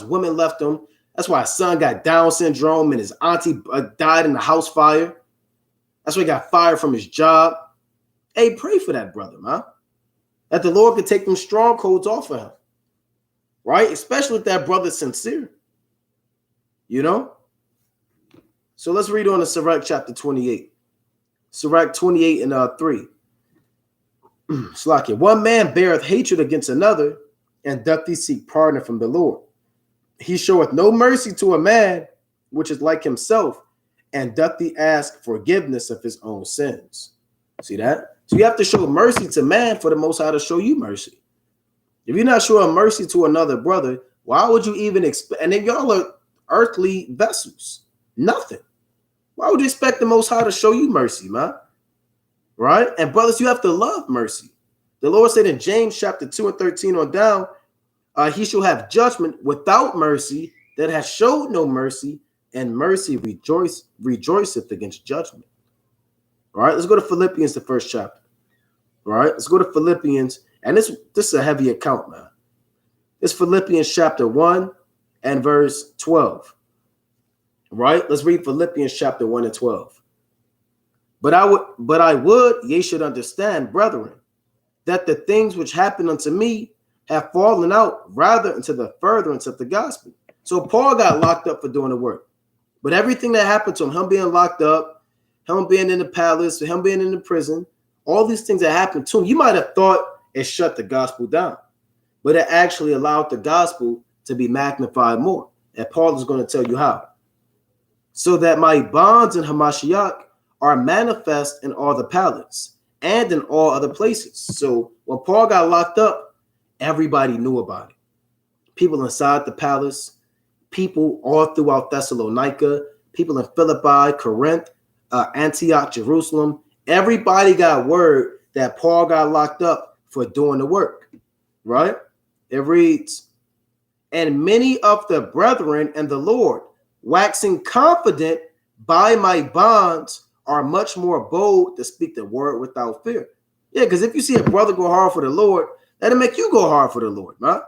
women left him. That's why his son got Down syndrome and his auntie died in the house fire. That's why he got fired from his job. Hey, pray for that brother, man. That the Lord could take them strongholds off of him. Right? Especially if that brother's sincere. So let's read on to Sirach chapter 28. Sirach 28 and 3. Slakia. One man beareth hatred against another, and doth he seek pardon from the Lord. He showeth no mercy to a man which is like himself, and doth he ask forgiveness of his own sins. See that? So you have to show mercy to man for the Most High to show you mercy. If you're not showing mercy to another brother, why would you even expect? And then y'all are earthly vessels. Nothing. Why would you expect the Most High to show you mercy, man? Right? And brothers, you have to love mercy. The Lord said in James chapter 2 and 13 on down, he shall have judgment without mercy that has showed no mercy, and mercy rejoiceth against judgment. All right, let's go to Philippians, the first chapter. All right, let's go to Philippians, and this is a heavy account, man. It's Philippians chapter 1 and verse 12. Right, let's read Philippians chapter 1 and 12. But I would ye should understand, brethren, that the things which happened unto me have fallen out rather into the furtherance of the gospel. So Paul got locked up for doing the work. But everything that happened to him being locked up, him being in the palace, him being in the prison, all these things that happened to him, you might have thought it shut the gospel down. But it actually allowed the gospel to be magnified more. And Paul is going to tell you how. So that my bonds in Hamashiach are manifest in all the palace and in all other places. So when Paul got locked up, everybody knew about it. People inside the palace, people all throughout Thessalonica, people in Philippi, Corinth, Antioch, Jerusalem. Everybody got word that Paul got locked up for doing the work, right? It reads, and many of the brethren and the Lord, waxing confident by my bonds, are much more bold to speak the word without fear. Yeah, because if you see a brother go hard for the Lord, that'll make you go hard for the Lord, man.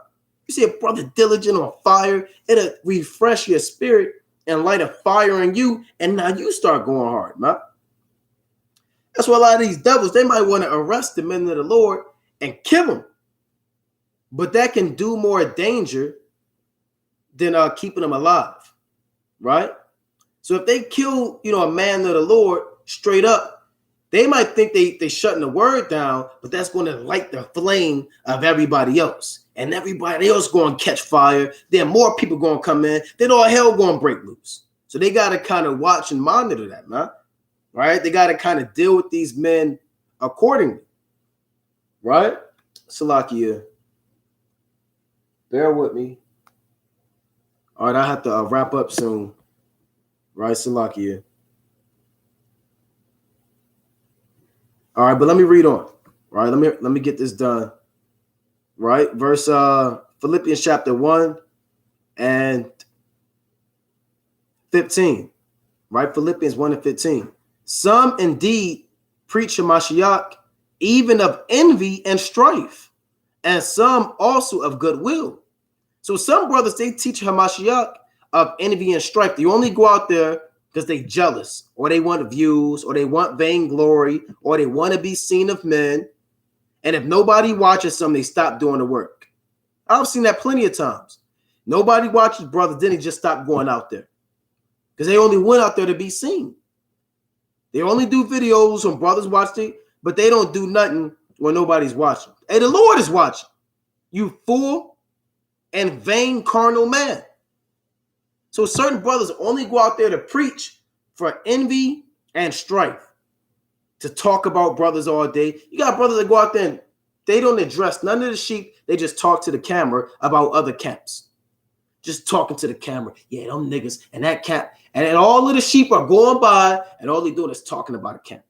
You see a brother diligent on fire, it'll refresh your spirit and light a fire in you, and now you start going hard, man. That's why a lot of these devils, they might want to arrest the men of the Lord and kill them. But that can do more danger than keeping them alive, right? So if they kill, a man of the Lord straight up, they might think they shutting the word down, but that's going to light the flame of everybody else. And everybody else going to catch fire. Then more people going to come in. Then all hell going to break loose. So they got to kind of watch and monitor that, man. Right? They got to kind of deal with these men accordingly. Right? Salakia. Bear with me. All right, I have to wrap up soon. Right, Salakia. All right, but let me read on. Right, let me get this done. Right, verse Philippians chapter 1 and 15. Right, Philippians 1 and 15. Some indeed preach Hamashiach, even of envy and strife, and some also of goodwill. So some brothers, they teach Hamashiach of envy and strife. They only go out there because they jealous, or they want views, or they want vainglory, or they want to be seen of men. And if nobody watches them, they stop doing the work. I've seen that plenty of times. Nobody watches brothers, then they just stop going out there. Because they only went out there to be seen. They only do videos when brothers watch it, but they don't do nothing when nobody's watching. Hey, the Lord is watching. You fool and vain carnal man. So certain brothers only go out there to preach for envy and strife, to talk about brothers all day. You got brothers that go out there and they don't address none of the sheep. They just talk to the camera about other camps. Just talking to the camera. Yeah, them niggas and that camp. And then all of the sheep are going by and all they doing is talking about a camp.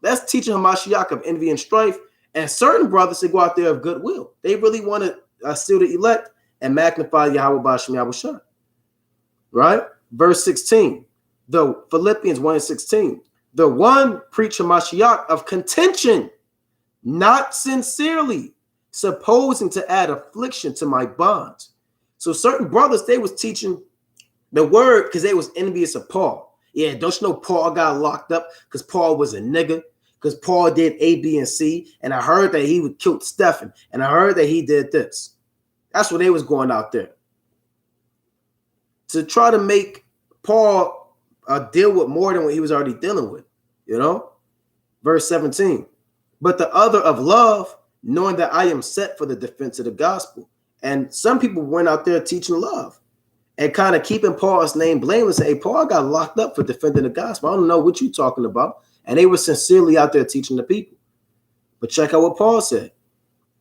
That's teaching Hamashiach of envy and strife. And certain brothers, they go out there of goodwill. They really want to seal the elect and magnify Yahweh B'Shem Yahushua. Right? Verse 16. The Philippians 1 and 16. The one preach Hamashiach of contention, not sincerely, supposing to add affliction to my bonds. So certain brothers, they was teaching the word because they was envious of Paul. Yeah, don't you know Paul got locked up because Paul was a nigga? Because Paul did A, B, and C. And I heard that he would kill Stephen. And I heard that he did this. That's what they was going out there. To try to make Paul deal with more than what he was already dealing with. Verse 17. But the other of love, knowing that I am set for the defense of the gospel. And some people went out there teaching love and kind of keeping Paul's name blameless. Hey, Paul got locked up for defending the gospel. I don't know what you're talking about. And they were sincerely out there teaching the people. But check out what Paul said.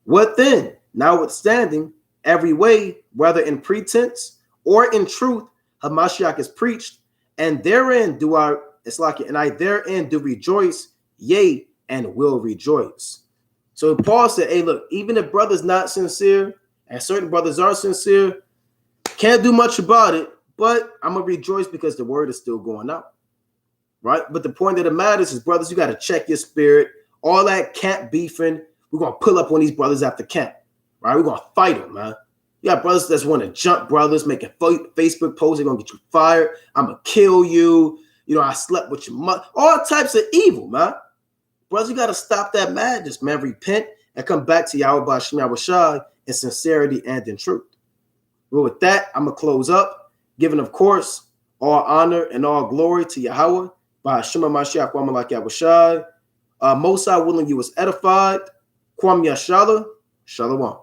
What then? Notwithstanding, every way, whether in pretense or in truth, Hamashiach is preached, and therein do I therein do rejoice, yea, and will rejoice. So Paul said, hey, look, even if brothers not sincere, and certain brothers are sincere, can't do much about it, but I'm going to rejoice because the word is still going out. Right? But the point of the matter is, brothers, you got to check your spirit. All that camp beefing, we're going to pull up on these brothers after camp. Right? We're going to fight them, man. You got brothers that want to jump brothers, making Facebook posts. They're going to get you fired. I'm going to kill you. I slept with your mother. All types of evil, man. Brothers, you got to stop that madness, man. Repent and come back to Yahweh B'Shem Yahushua in sincerity and in truth. Well, with that, I'm going to close up, giving, of course, all honor and all glory to Yahweh B'Shem Mashiach Wamalak Yahushua. Most High willing you was edified. Kwam Yashala. Shalom.